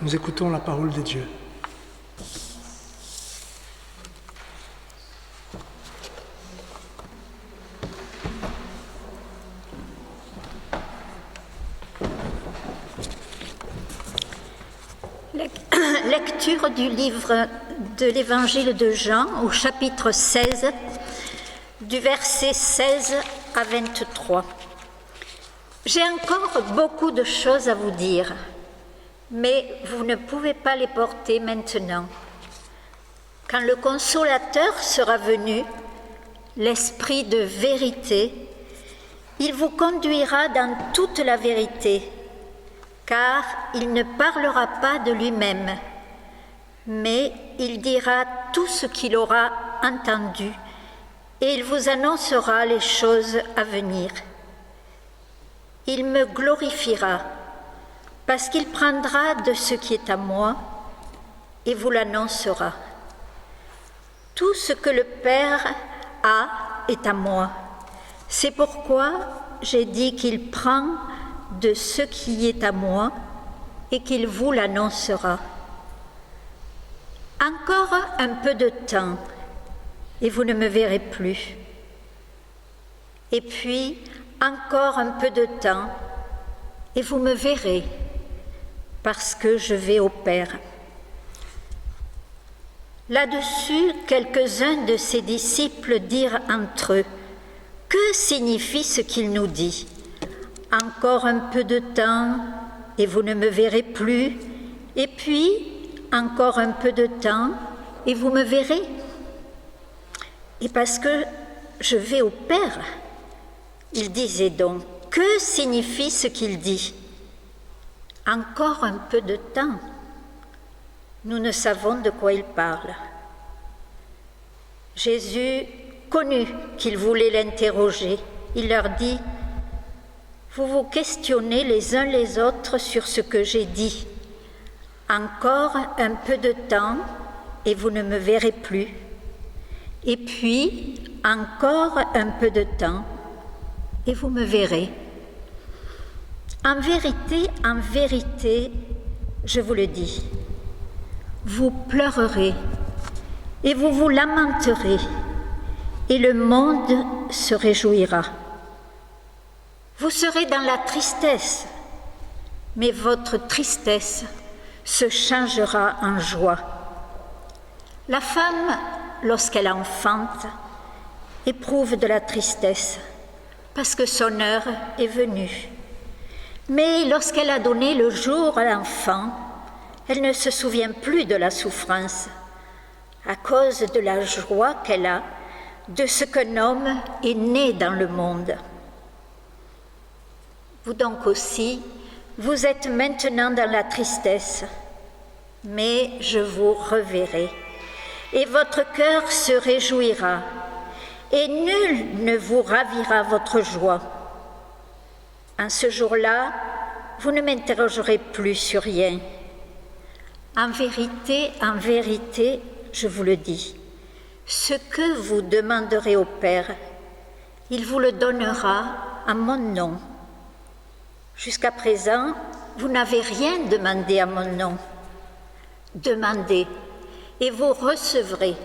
Nous écoutons la parole de Dieu. Lecture du livre de l'Évangile de Jean au chapitre 16, du verset 16 à 23. J'ai encore beaucoup de choses à vous dire, mais vous ne pouvez pas les porter maintenant. Quand le Consolateur sera venu, l'Esprit de vérité, il vous conduira dans toute la vérité, car il ne parlera pas de lui-même, mais il dira tout ce qu'il aura entendu et il vous annoncera les choses à venir. Il me glorifiera parce qu'il prendra de ce qui est à moi et vous l'annoncera. Tout ce que le Père a est à moi. C'est pourquoi j'ai dit qu'il prend de ce qui est à moi et qu'il vous l'annoncera. Encore un peu de temps et vous ne me verrez plus. Et puis, encore un peu de temps et vous me verrez parce que je vais au Père. Là-dessus, quelques-uns de ses disciples dirent entre eux, « Que signifie ce qu'il nous dit ? Encore un peu de temps et vous ne me verrez plus, et puis encore un peu de temps et vous me verrez. Et parce que je vais au Père, il disait donc, que signifie ce qu'il dit ? Encore un peu de temps. Nous ne savons de quoi il parle. Jésus connut qu'ils voulaient l'interroger. Il leur dit, vous vous questionnez les uns les autres sur ce que j'ai dit. Encore un peu de temps et vous ne me verrez plus. Et puis, encore un peu de temps et vous me verrez. En vérité, je vous le dis, vous pleurerez et vous vous lamenterez et le monde se réjouira. Vous serez dans la tristesse, mais votre tristesse se changera en joie. La femme, lorsqu'elle enfante, éprouve de la tristesse parce que son heure est venue. Mais lorsqu'elle a donné le jour à l'enfant, elle ne se souvient plus de la souffrance à cause de la joie qu'elle a de ce qu'un homme est né dans le monde. Vous donc aussi, vous êtes maintenant dans la tristesse, mais je vous reverrai, et votre cœur se réjouira, et nul ne vous ravira votre joie. En ce jour-là, vous ne m'interrogerez plus sur rien. En vérité, je vous le dis, ce que vous demanderez au Père, il vous le donnera en mon nom. Jusqu'à présent, vous n'avez rien demandé à mon nom. Demandez et vous recevrez,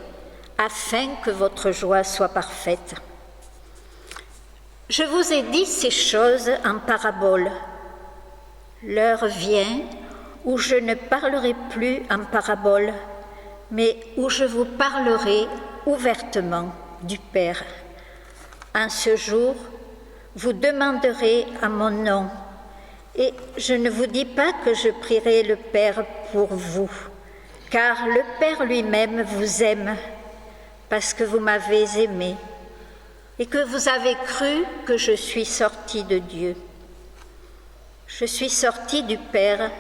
afin que votre joie soit parfaite. Je vous ai dit ces choses en parabole. L'heure vient où je ne parlerai plus en parabole, mais où je vous parlerai ouvertement du Père. En ce jour, vous demanderez à mon nom, et je ne vous dis pas que je prierai le Père pour vous, car le Père lui-même vous aime, parce que vous m'avez aimé, et que vous avez cru que je suis sortie de Dieu. Je suis sortie du Père,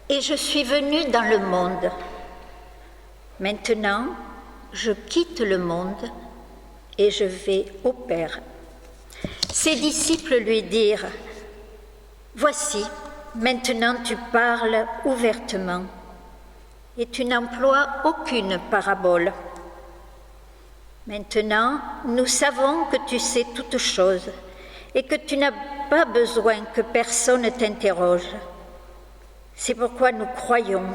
et je suis venue dans le monde. Maintenant, je quitte le monde, et je vais au Père. Ses disciples lui dirent, « Voici, maintenant tu parles ouvertement, et tu n'emploies aucune parabole. Maintenant, nous savons que tu sais toutes choses, et que tu n'as pas besoin que personne t'interroge. C'est pourquoi nous croyons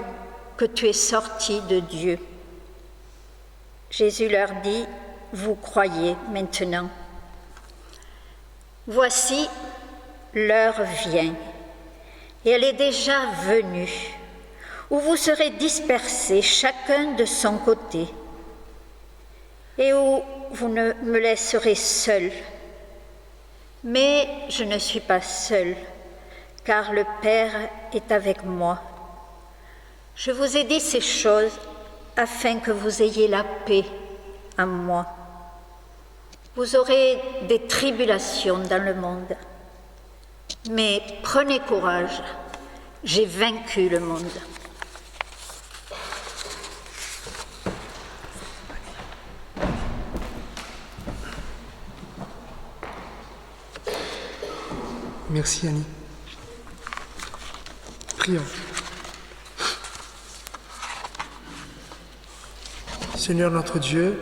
que tu es sorti de Dieu. Jésus leur dit, vous croyez maintenant. Voici, l'heure vient, et elle est déjà venue, où vous serez dispersés chacun de son côté, et où vous me laisserez seul. Mais je ne suis pas seul, car le Père est avec moi. Je vous ai dit ces choses afin que vous ayez la paix en moi. Vous aurez des tribulations dans le monde, mais prenez courage, j'ai vaincu le monde. Merci Annie. Prions. Seigneur notre Dieu,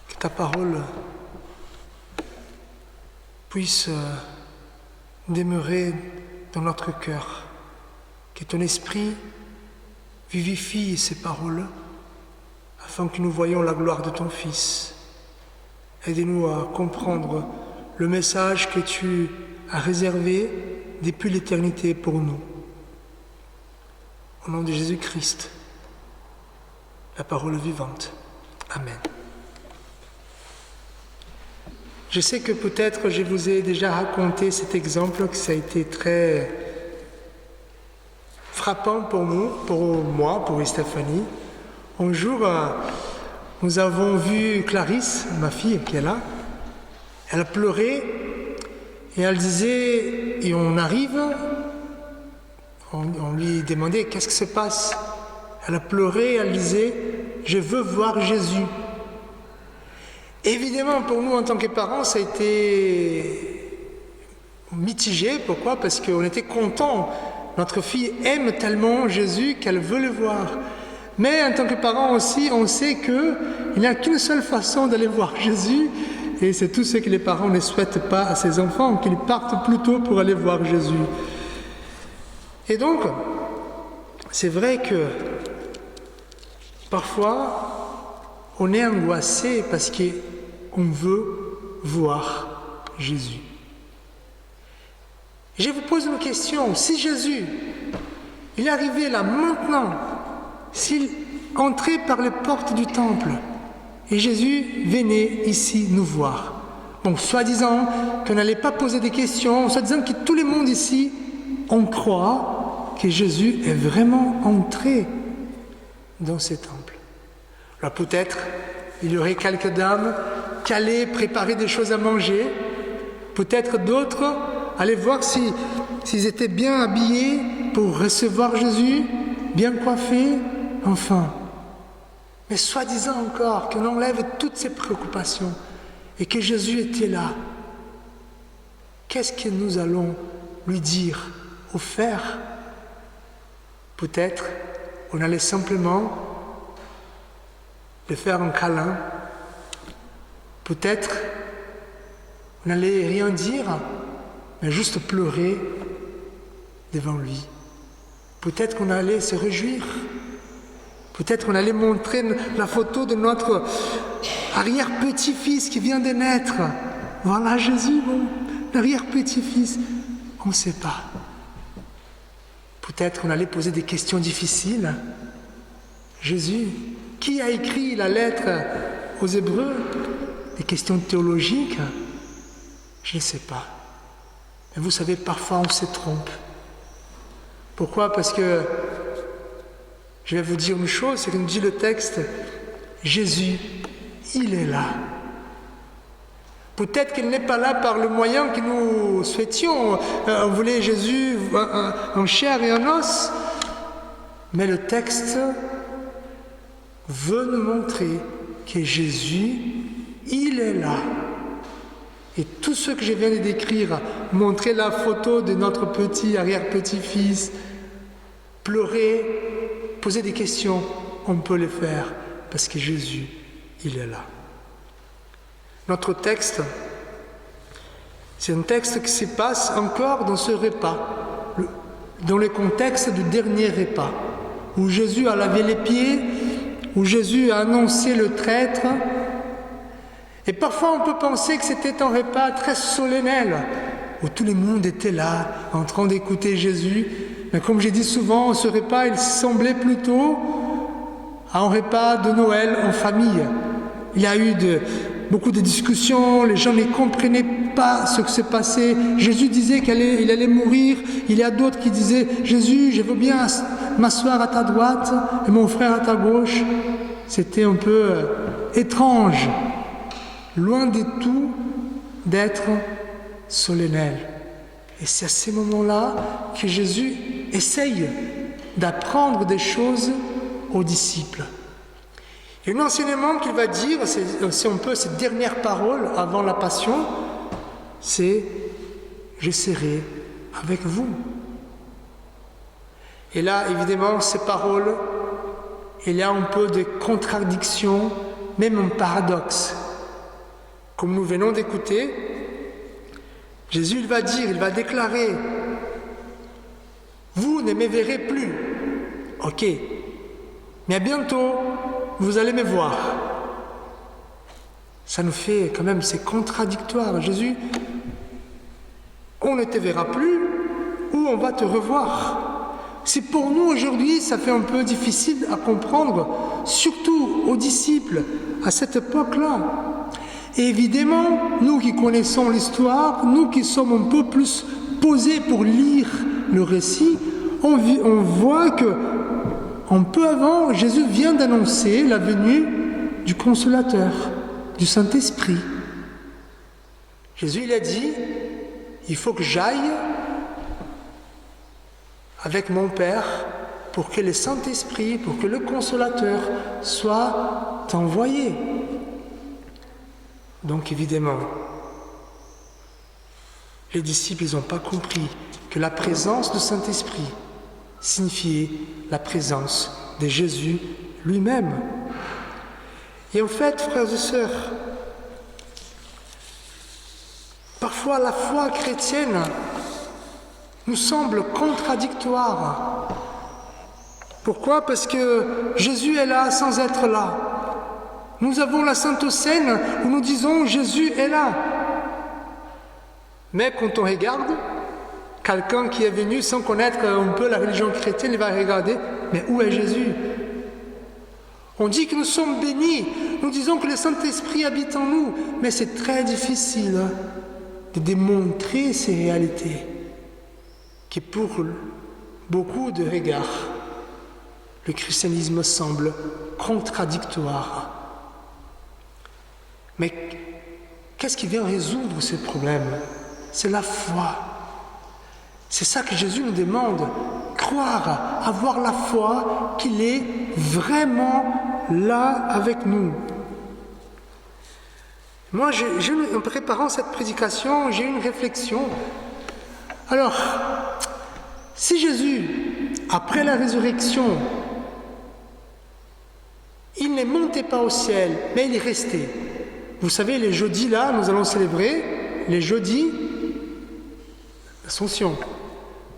que ta parole puisse demeurer dans notre cœur, que ton esprit vivifie ces paroles afin que nous voyions la gloire de ton Fils. Aide-nous à comprendre le message que tu as réservé depuis l'éternité pour nous. Au nom de Jésus-Christ, la parole vivante. Amen. Je sais que peut-être je vous ai déjà raconté cet exemple, que ça a été très frappant pour nous, pour moi, pour Stéphanie. Un jour, nous avons vu Clarisse, ma fille qui est là. Elle pleurait et elle disait, et on arrive, on lui demandait qu'est-ce qui se passe. Elle a pleuré, elle disait, je veux voir Jésus. Évidemment, pour nous en tant que parents, ça a été mitigé. Pourquoi? Parce qu'on était contents. Notre fille aime tellement Jésus qu'elle veut le voir. Mais en tant que parents aussi, on sait qu'il n'y a qu'une seule façon d'aller voir Jésus, et c'est tout ce que les parents ne souhaitent pas à ses enfants, qu'ils partent plus tôt pour aller voir Jésus. Et donc, c'est vrai que parfois, on est angoissé parce qu'on veut voir Jésus. Je vous pose une question. Si Jésus, il est arrivé là maintenant, s'il entrait par les portes du temple et Jésus venait ici nous voir, bon, soi-disant qu'on n'allait pas poser des questions, soi-disant que tout le monde ici, on croit que Jésus est vraiment entré dans ce temple. Alors peut-être, il y aurait quelques dames qui allaient préparer des choses à manger, peut-être d'autres allaient voir s'ils étaient bien habillés pour recevoir Jésus, bien coiffés, enfin. Mais soi-disant encore qu'on enlève toutes ces préoccupations et que Jésus était là, qu'est-ce que nous allons lui dire ou faire? Peut-être on allait simplement lui faire un câlin, peut-être on n'allait rien dire, mais juste pleurer devant lui. Peut-être qu'on allait se réjouir. Peut-être qu'on allait montrer la photo de notre arrière-petit-fils qui vient de naître. Voilà Jésus, mon arrière-petit-fils. On ne sait pas. Peut-être qu'on allait poser des questions difficiles. Jésus, qui a écrit la lettre aux Hébreux? Des questions théologiques? Je ne sais pas. Mais vous savez, parfois on se trompe. Pourquoi? Parce que, je vais vous dire une chose, c'est que nous dit le texte, Jésus, il est là. Peut-être qu'il n'est pas là par le moyen que nous souhaitions. On voulait Jésus en chair et en os. Mais le texte veut nous montrer que Jésus, il est là. Et tout ce que je viens de décrire, montrer la photo de notre petit arrière-petit-fils, pleurer, poser des questions, on peut le faire parce que Jésus, il est là. Notre texte, C'est un texte qui se passe encore dans ce repas, dans le contexte du dernier repas, où Jésus a lavé les pieds, où Jésus a annoncé le traître. Et parfois on peut penser que c'était un repas très solennel, où tout le monde était là, en train d'écouter Jésus. Mais comme j'ai dit souvent, ce repas, il semblait plutôt à un repas de Noël en famille. Il y a eu beaucoup de discussions, les gens ne comprenaient pas ce qui se passait. Jésus disait qu'il allait mourir. Il y a d'autres qui disaient « Jésus, je veux bien m'asseoir à ta droite et mon frère à ta gauche ». C'était un peu étrange, loin de tout d'être solennel. Et c'est à ces moments-là que Jésus essaye d'apprendre des choses aux disciples. Et un enseignement qu'il va dire, c'est un peu cette dernière parole avant la passion, c'est « Je serai avec vous ». Et là, évidemment, ces paroles, il y a un peu de contradiction, même un paradoxe. Comme nous venons d'écouter, Jésus il va déclarer « Vous ne me verrez plus ». Ok, mais bientôt, vous allez me voir. Ça nous fait quand même, c'est contradictoire. Jésus, on ne te verra plus ou on va te revoir. C'est pour nous aujourd'hui, ça fait un peu difficile à comprendre, surtout aux disciples à cette époque-là. Et évidemment, nous qui connaissons l'histoire, nous qui sommes un peu plus posés pour lire le récit, on voit que un peu avant, Jésus vient d'annoncer la venue du Consolateur, du Saint-Esprit. Jésus, il a dit, il faut que j'aille avec mon Père pour que le Saint-Esprit, pour que le Consolateur soit envoyé. Donc évidemment, les disciples, ils n'ont pas compris que la présence du Saint-Esprit signifiait la présence de Jésus lui-même. Et en fait, frères et sœurs, parfois la foi chrétienne nous semble contradictoire. Pourquoi ? Parce que Jésus est là sans être là. Nous avons la Sainte Seine où nous disons Jésus est là. Mais quand on regarde, quelqu'un qui est venu sans connaître un peu la religion chrétienne, il va regarder, mais où est Jésus ? On dit que nous sommes bénis, nous disons que le Saint-Esprit habite en nous, mais c'est très difficile de démontrer ces réalités qui pour beaucoup de regards, le christianisme semble contradictoire. Mais qu'est-ce qui vient résoudre ces problèmes ? C'est la foi. C'est ça que Jésus nous demande, croire, avoir la foi qu'il est vraiment là avec nous. Moi, en préparant cette prédication, j'ai eu une réflexion. Alors, si Jésus, après la résurrection, il ne montait pas au ciel, mais il est resté. Vous savez, les jeudis, là, nous allons célébrer les jeudis l'Ascension.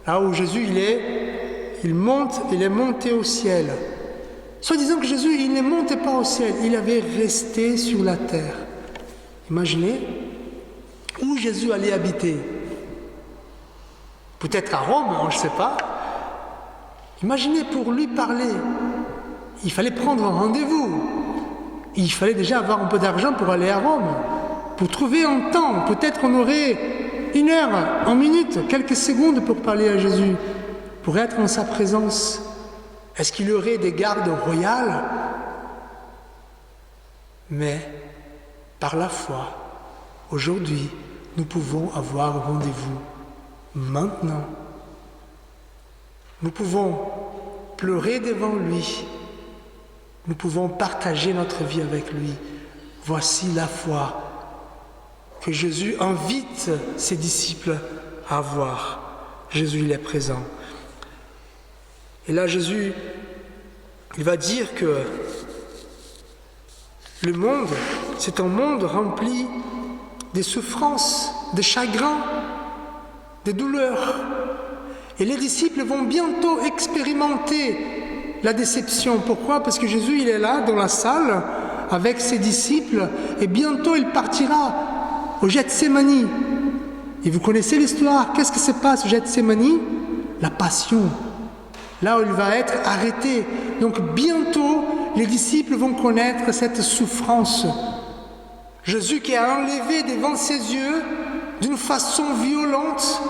Là où Jésus, il est monté au ciel. Soit disant que Jésus, il ne montait pas au ciel, il avait resté sur la terre. Imaginez où Jésus allait habiter. Peut-être à Rome, je ne sais pas. Imaginez pour lui parler. Il fallait prendre un rendez-vous. Il fallait déjà avoir un peu d'argent pour aller à Rome. Pour trouver un temps, peut-être qu'on aurait 1 heure, 1 minute, quelques secondes pour parler à Jésus, pour être en sa présence. Est-ce qu'il y aurait des gardes royales ? Mais par la foi, aujourd'hui, nous pouvons avoir un rendez-vous maintenant. Nous pouvons pleurer devant lui. Nous pouvons partager notre vie avec lui. Voici la foi que Jésus invite ses disciples à avoir. Jésus, il est présent. Et là, Jésus, il va dire que le monde, c'est un monde rempli des souffrances, des chagrins, des douleurs. Et les disciples vont bientôt expérimenter la déception. Pourquoi? Parce que Jésus, il est là dans la salle avec ses disciples et bientôt il partira au Gethsémani. Et vous connaissez l'histoire. Qu'est-ce qui se passe au Gethsémani? La passion. Là où il va être arrêté. Donc bientôt, les disciples vont connaître cette souffrance. Jésus qui a enlevé devant ses yeux, d'une façon violente,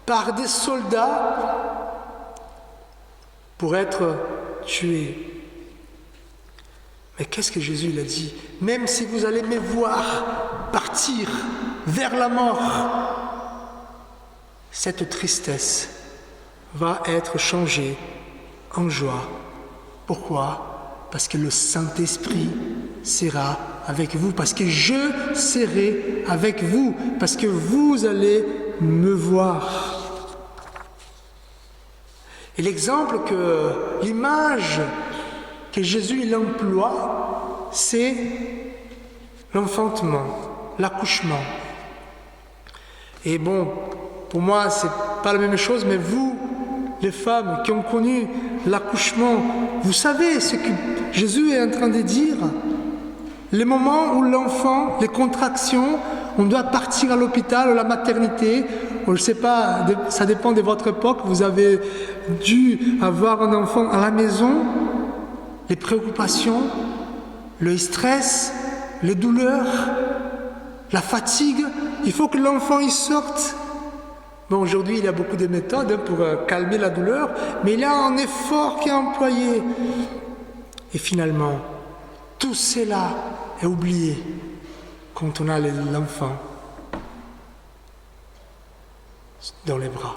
par des soldats, pour être tué. Mais qu'est-ce que Jésus il a dit? Même si vous allez me voir partir vers la mort, cette tristesse va être changée en joie. Pourquoi? Parce que le Saint-Esprit sera avec vous, parce que je serai avec vous, parce que vous allez me voir. Et l'exemple l'image que Jésus il emploie, c'est l'enfantement, l'accouchement. Et bon, pour moi, c'est pas la même chose, mais vous, les femmes qui ont connu l'accouchement, vous savez ce que Jésus est en train de dire. Les moments où l'enfant, les contractions, on doit partir à l'hôpital ou à la maternité, ou je ne sais pas, ça dépend de votre époque, vous avez dû avoir un enfant à la maison, les préoccupations, le stress, les douleurs, la fatigue, il faut que l'enfant y sorte. Bon, aujourd'hui, il y a beaucoup de méthodes pour calmer la douleur, mais il y a un effort qui est employé. Et finalement, tout cela est oublié quand on a l'enfant dans les bras.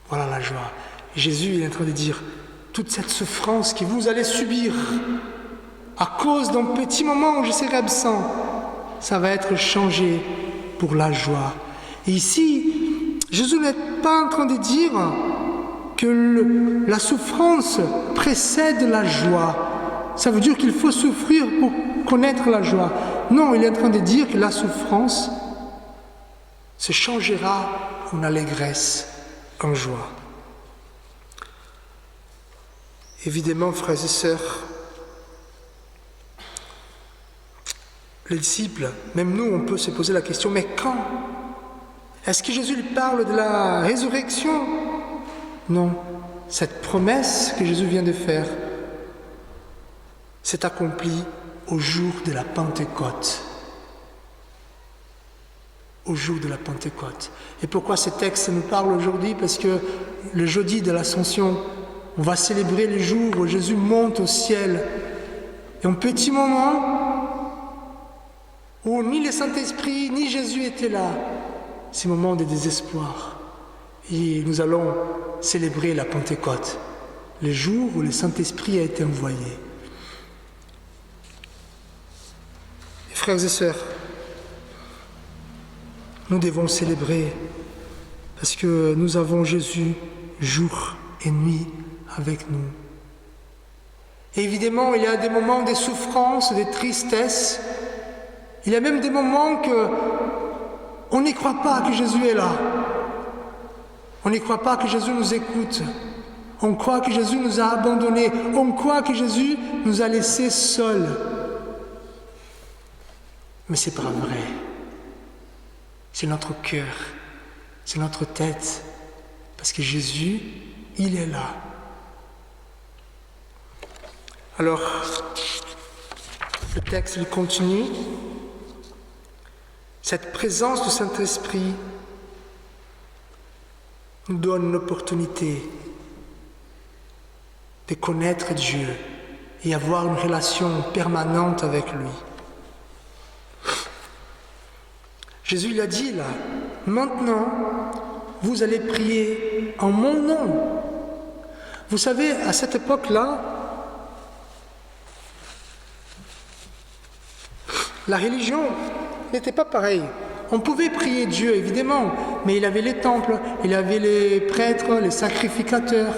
Voilà la joie. Jésus est en train de dire, toute cette souffrance que vous allez subir à cause d'un petit moment où je serai absent, ça va être changé pour la joie. Et ici, Jésus n'est pas en train de dire que la souffrance précède la joie. Ça veut dire qu'il faut souffrir pour connaître la joie. Non, il est en train de dire que la souffrance se changera en allégresse, en joie. Évidemment, frères et sœurs, les disciples, même nous, on peut se poser la question, mais quand? Est-ce que Jésus lui parle de la résurrection? Non, cette promesse que Jésus vient de faire s'est accomplie au jour de la Pentecôte. Au jour de la Pentecôte. Et pourquoi ce texte nous parle aujourd'hui? Parce que le jeudi de l'Ascension, on va célébrer le jour où Jésus monte au ciel. Et un petit moment où ni le Saint-Esprit ni Jésus étaient là, ces moments de désespoir. Et nous allons célébrer la Pentecôte, le jour où le Saint-Esprit a été envoyé. Et frères et sœurs, nous devons célébrer parce que nous avons Jésus jour et nuit avec nous. Et évidemment, il y a des moments de souffrance, de tristesse. Il y a même des moments que on n'y croit pas que Jésus est là. On n'y croit pas que Jésus nous écoute. On croit que Jésus nous a abandonnés. On croit que Jésus nous a laissés seuls. Mais c'est pas vrai. C'est notre cœur, c'est notre tête. Parce que Jésus, il est là. Alors, le texte il continue. Cette présence du Saint-Esprit nous donne l'opportunité de connaître Dieu et avoir une relation permanente avec lui. Jésus il a dit là, maintenant vous allez prier en mon nom. Vous savez, à cette époque-là, la religion n'était pas pareille. On pouvait prier Dieu, évidemment, mais il avait les temples, il avait les prêtres, les sacrificateurs.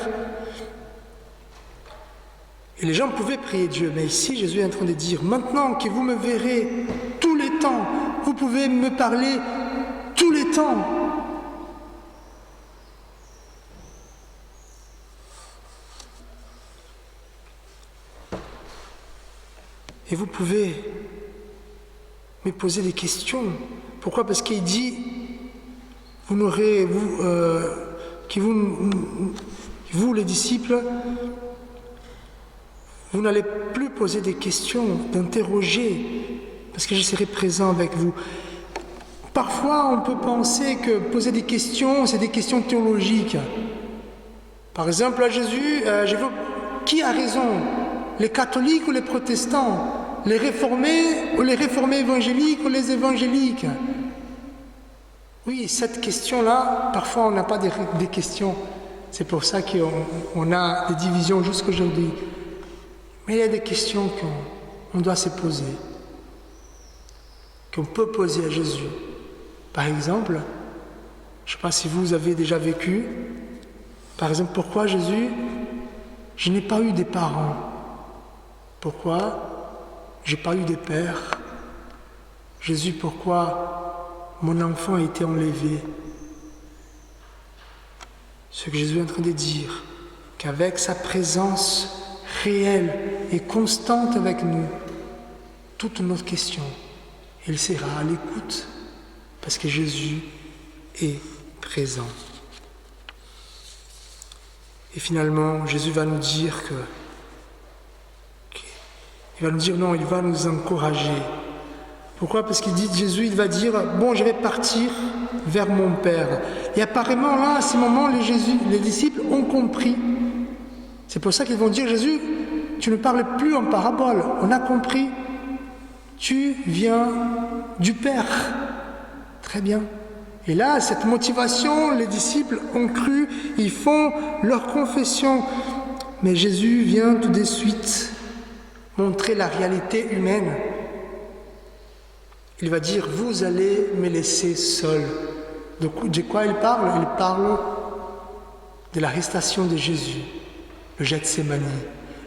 Et les gens pouvaient prier Dieu. Mais ici, Jésus est en train de dire, maintenant que vous me verrez tout le temps vous pouvez me parler tous les temps. Et vous pouvez me poser des questions. Pourquoi? Parce qu'il dit, vous les disciples, vous n'allez plus poser des questions, d'interroger, parce que je serai présent avec vous. Parfois, on peut penser que poser des questions, c'est des questions théologiques. Par exemple, à Jésus, qui a raison? Les catholiques ou les protestants? Les réformés ou les réformés évangéliques ou les évangéliques? Oui, cette question-là, parfois on n'a pas des questions. C'est pour ça qu'on a des divisions jusqu'aujourd'hui. Mais il y a des questions qu'on doit se poser, qu'on peut poser à Jésus. Par exemple, je ne sais pas si vous avez déjà vécu, par exemple, pourquoi Jésus, je n'ai pas eu des parents? Pourquoi je n'ai pas eu de père? Jésus, pourquoi mon enfant a été enlevé? Ce que Jésus est en train de dire, qu'avec sa présence réelle et constante avec nous, toutes nos questions, il sera à l'écoute, parce que Jésus est présent. Et finalement, Jésus va nous dire il va nous dire non, il va nous encourager. Pourquoi? Parce qu'il dit, Jésus, il va dire, bon, je vais partir vers mon Père. Et apparemment, là, à ce moment, les disciples ont compris. C'est pour ça qu'ils vont dire, Jésus, tu ne parles plus en parabole. On a compris. Tu viens du Père. Très bien. Et là, cette motivation, les disciples ont cru, ils font leur confession. Mais Jésus vient tout de suite montrer la réalité humaine. Il va dire, vous allez me laisser seul. De quoi il parle? Il parle de l'arrestation de Jésus, le Gethsémani.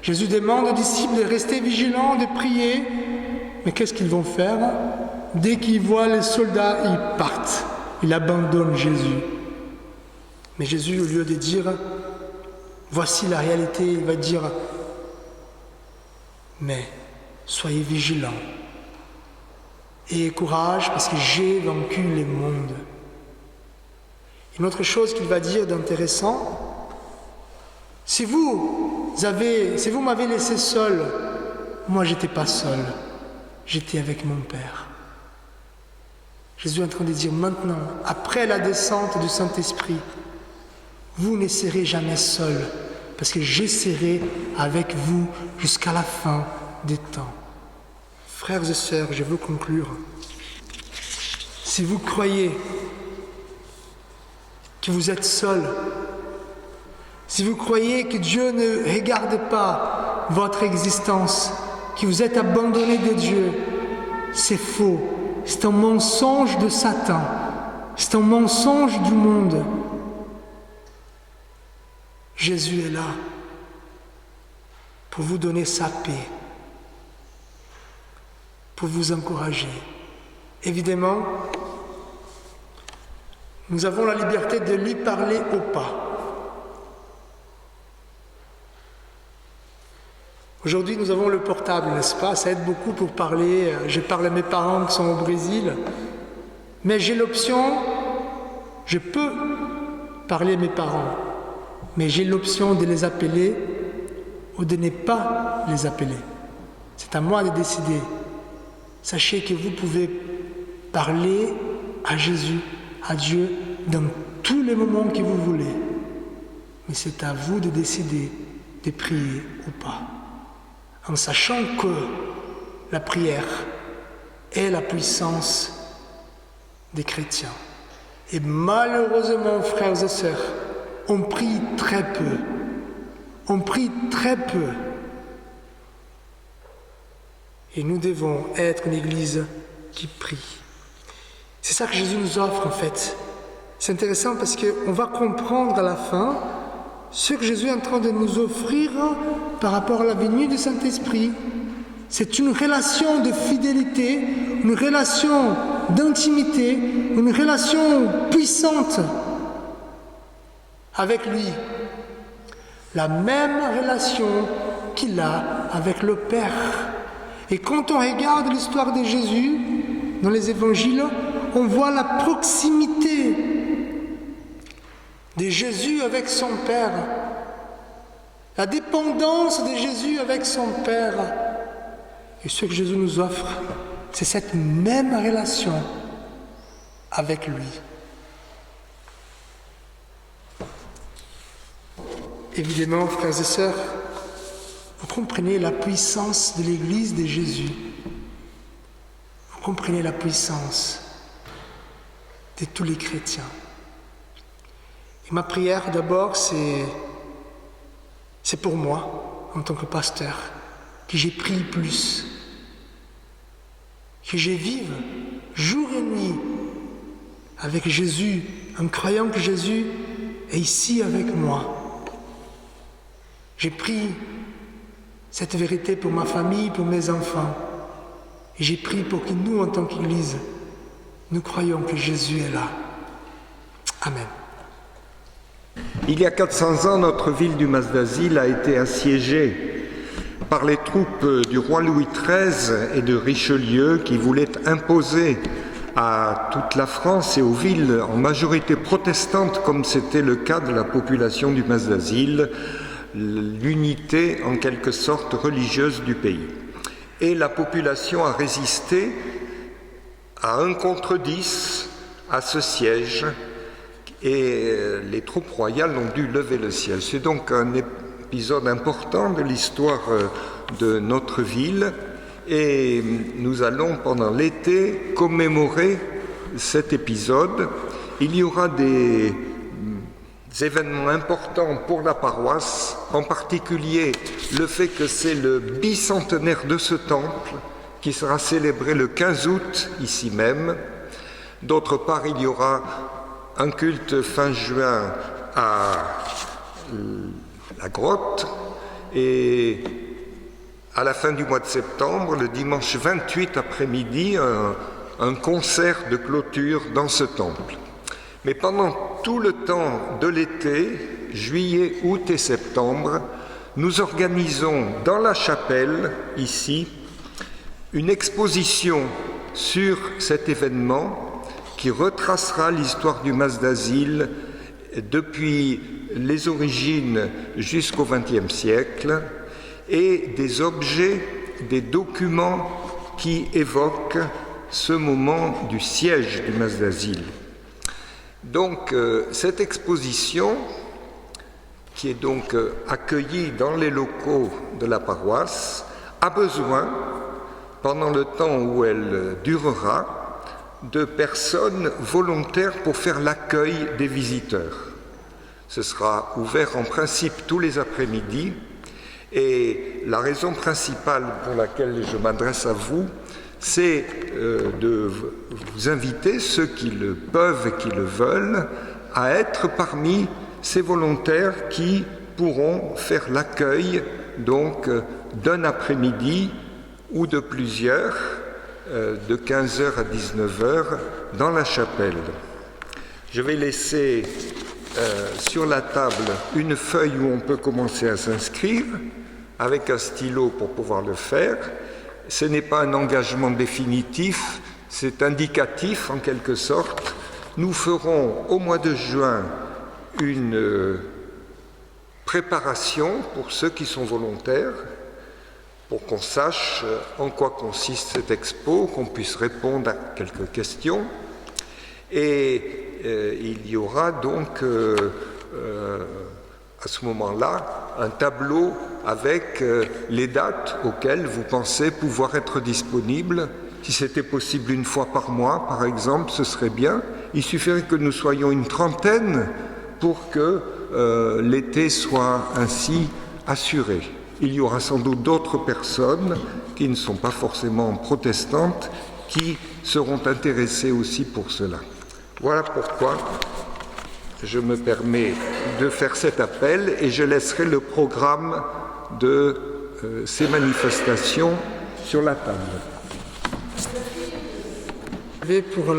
Jésus demande aux disciples de rester vigilants, de prier. Mais qu'est-ce qu'ils vont faire? Dès qu'ils voient les soldats, ils partent. Ils abandonnent Jésus. Mais Jésus, au lieu de dire, voici la réalité, il va dire, mais soyez vigilants. Et courage, parce que j'ai vaincu le monde. Une autre chose qu'il va dire d'intéressant, si vous m'avez laissé seul, moi j'étais pas seul, j'étais avec mon Père. Jésus est en train de dire maintenant, après la descente du Saint-Esprit, vous ne serez jamais seul, parce que je serai avec vous jusqu'à la fin des temps. Frères et sœurs, je veux conclure. Si vous croyez que vous êtes seuls, si vous croyez que Dieu ne regarde pas votre existence, que vous êtes abandonnés de Dieu, c'est faux. C'est un mensonge de Satan. C'est un mensonge du monde. Jésus est là pour vous donner sa paix, pour vous encourager. Évidemment, nous avons la liberté de lui parler au pas. Aujourd'hui, nous avons le portable, n'est-ce pas? Ça aide beaucoup pour parler. Je parle à mes parents qui sont au Brésil, mais j'ai l'option, je peux parler à mes parents, mais j'ai l'option de les appeler ou de ne pas les appeler. C'est à moi de décider. Sachez que vous pouvez parler à Jésus, à Dieu, dans tous les moments que vous voulez. Mais c'est à vous de décider de prier ou pas. En sachant que la prière est la puissance des chrétiens. Et malheureusement, frères et sœurs, on prie très peu. On prie très peu. Et nous devons être une église qui prie. C'est ça que Jésus nous offre en fait. C'est intéressant parce qu'on va comprendre à la fin ce que Jésus est en train de nous offrir par rapport à la venue du Saint-Esprit. C'est une relation de fidélité, une relation d'intimité, une relation puissante avec lui. La même relation qu'il a avec le Père. Et quand on regarde l'histoire de Jésus dans les évangiles, on voit la proximité de Jésus avec son Père, la dépendance de Jésus avec son Père. Et ce que Jésus nous offre, c'est cette même relation avec lui. Évidemment, frères et sœurs, vous comprenez la puissance de l'Église de Jésus. Vous comprenez la puissance de tous les chrétiens. Et ma prière d'abord, c'est pour moi, en tant que pasteur, que j'ai prie plus, que je vive jour et nuit avec Jésus, en croyant que Jésus est ici avec moi. J'ai pris cette vérité pour ma famille, pour mes enfants. Et j'ai prié pour que nous, en tant qu'Église, nous croyons que Jésus est là. Amen. Il y a 400 ans, notre ville du Mas d'Asile a été assiégée par les troupes du roi Louis XIII et de Richelieu qui voulaient imposer à toute la France et aux villes en majorité protestante, comme c'était le cas de la population du Mas d'Asile, l'unité en quelque sorte religieuse du pays. Et la population a résisté à 1 contre 10 à ce siège et les troupes royales ont dû lever le siège. C'est donc un épisode important de l'histoire de notre ville et nous allons pendant l'été commémorer cet épisode. Il y aura des événements importants pour la paroisse, en particulier le fait que c'est le bicentenaire de ce temple qui sera célébré le 15 août ici même. D'autre part, il y aura un culte fin juin à la grotte et à la fin du mois de septembre, le dimanche 28 après-midi, un concert de clôture dans ce temple. Mais pendant tout le temps de l'été, juillet, août et septembre, nous organisons dans la chapelle, ici, une exposition sur cet événement qui retracera l'histoire du Mas d'Asile depuis les origines jusqu'au XXe siècle et des objets, des documents qui évoquent ce moment du siège du Mas d'Asile. Donc, cette exposition, qui est donc accueillie dans les locaux de la paroisse, a besoin, pendant le temps où elle durera, de personnes volontaires pour faire l'accueil des visiteurs. Ce sera ouvert en principe tous les après-midi et la raison principale pour laquelle je m'adresse à vous, c'est de vous inviter, ceux qui le peuvent et qui le veulent, à être parmi ces volontaires qui pourront faire l'accueil donc d'un après-midi ou de plusieurs, de 15h à 19h dans la chapelle. Je vais laisser sur la table une feuille où on peut commencer à s'inscrire avec un stylo pour pouvoir le faire. Ce n'est pas un engagement définitif, c'est indicatif en quelque sorte. Nous ferons au mois de juin une préparation pour ceux qui sont volontaires, pour qu'on sache en quoi consiste cette expo, qu'on puisse répondre à quelques questions. Et il y aura donc à ce moment-là un tableau avec les dates auxquelles vous pensez pouvoir être disponible. Si c'était possible une fois par mois, par exemple, ce serait bien. Il suffirait que nous soyons une trentaine pour que l'été soit ainsi assuré. Il y aura sans doute d'autres personnes qui ne sont pas forcément protestantes qui seront intéressées aussi pour cela. Voilà pourquoi je me permets de faire cet appel et je laisserai le programme de ces manifestations sur la table. Pour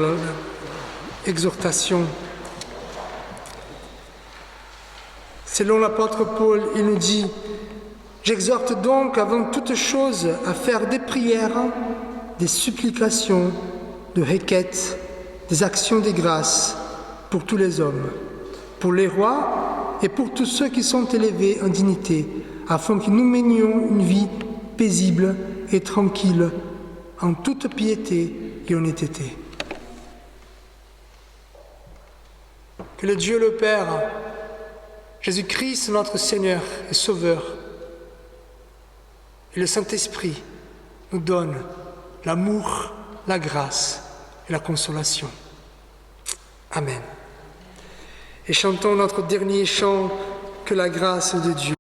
l'exhortation. Selon l'apôtre Paul, il nous dit « J'exhorte donc avant toute chose à faire des prières, des supplications, de requêtes, des actions de grâce pour tous les hommes, pour les rois et pour tous ceux qui sont élevés en dignité, afin que nous menions une vie paisible et tranquille, en toute piété et honnêteté. » Que le Dieu le Père, Jésus-Christ notre Seigneur et Sauveur, et le Saint-Esprit nous donnent l'amour, la grâce et la consolation. Amen. Et chantons notre dernier chant, que la grâce de Dieu